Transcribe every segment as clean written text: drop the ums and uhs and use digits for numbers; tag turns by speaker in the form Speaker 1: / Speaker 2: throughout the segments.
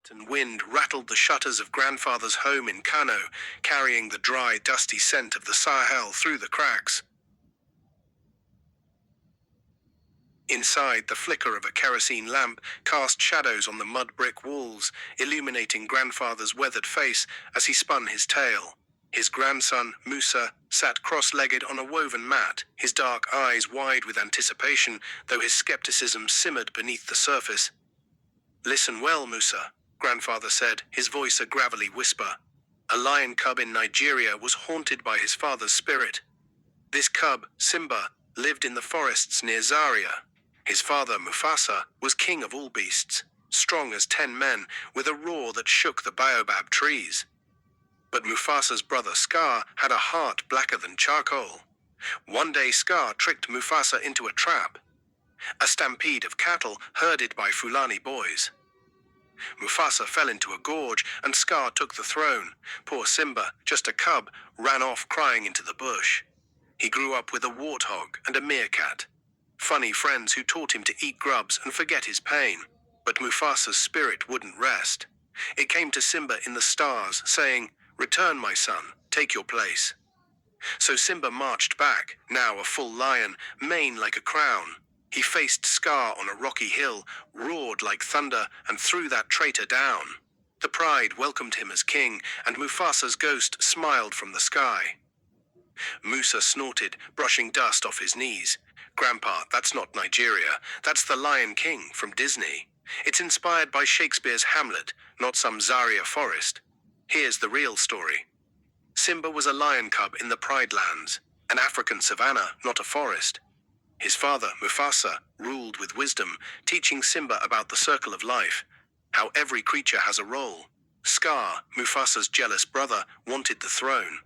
Speaker 1: and wind rattled the shutters of grandfather's home in Kano, carrying the dry, dusty scent of the Sahel through the cracks. Inside, the flicker of a kerosene lamp cast shadows on the mud-brick walls, illuminating grandfather's weathered face as he spun his tale. His grandson, Musa, sat cross-legged on a woven mat, his dark eyes wide with anticipation, though his skepticism simmered beneath the surface. "Listen well, Musa," grandfather said, his voice a gravelly whisper. A lion cub in Nigeria was haunted by his father's spirit. This cub, Simba, lived in the forests near Zaria. His father, Mufasa, was king of all beasts, strong as 10 men, with a roar that shook the baobab trees. But Mufasa's brother Scar had a heart blacker than charcoal. One day Scar tricked Mufasa into a trap. A stampede of cattle herded by Fulani boys. Mufasa fell into a gorge and Scar took the throne. Poor Simba, just a cub, ran off crying into the bush. He grew up with a warthog and a meerkat. Funny friends who taught him to eat grubs and forget his pain. But Mufasa's spirit wouldn't rest. It came to Simba in the stars, saying, "Return, my son, take your place." So Simba marched back, now a full lion, mane like a crown. He faced Scar on a rocky hill, roared like thunder, and threw that traitor down. The pride welcomed him as king, and Mufasa's ghost smiled from the sky. Musa snorted, brushing dust off his knees. "Grandpa, that's not Nigeria. That's the Lion King from Disney. It's inspired by Shakespeare's Hamlet, not some Zaria forest. Here's the real story. Simba was a lion cub in the Pride Lands, an African savanna, not a forest. His father, Mufasa, ruled with wisdom, teaching Simba about the circle of life, how every creature has a role. Scar, Mufasa's jealous brother, wanted the throne.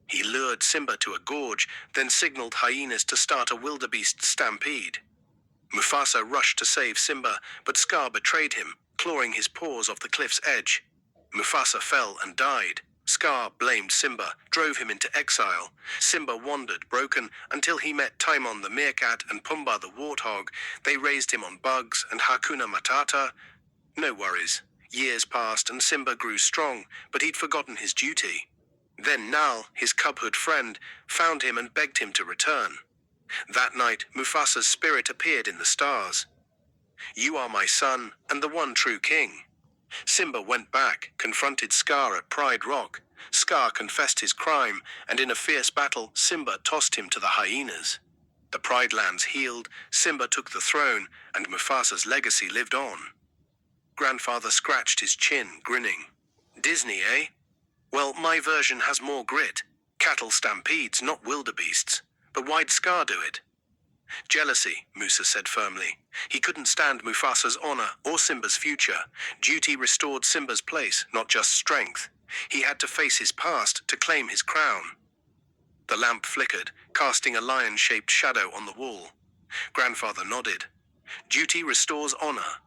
Speaker 1: He lured Simba to a gorge, then signaled hyenas to start a wildebeest stampede. Mufasa rushed to save Simba, but Scar betrayed him, clawing his paws off the cliff's edge. Mufasa fell and died. Scar blamed Simba, drove him into exile. Simba wandered broken until he met Timon the meerkat and Pumbaa the warthog. They raised him on bugs and Hakuna Matata. No worries. Years passed and Simba grew strong, but he'd forgotten his duty. Then Nal, his cubhood friend, found him and begged him to return. That night, Mufasa's spirit appeared in the stars. "You are my son and the one true king." Simba went back, confronted Scar at Pride Rock. Scar confessed his crime, and in a fierce battle, Simba tossed him to the hyenas. The Pride Lands healed, Simba took the throne, and Mufasa's legacy lived on. Grandfather scratched his chin, grinning. "Disney, eh? Well, my version has more grit. Cattle stampedes, not wildebeests. But why'd Scar do it?" "Jealousy," Musa said firmly. He couldn't stand Mufasa's honor or Simba's future. Duty restored Simba's place, not just strength. He had to face his past to claim his crown. The lamp flickered, casting a lion-shaped shadow on the wall. Grandfather nodded. "Duty restores honor.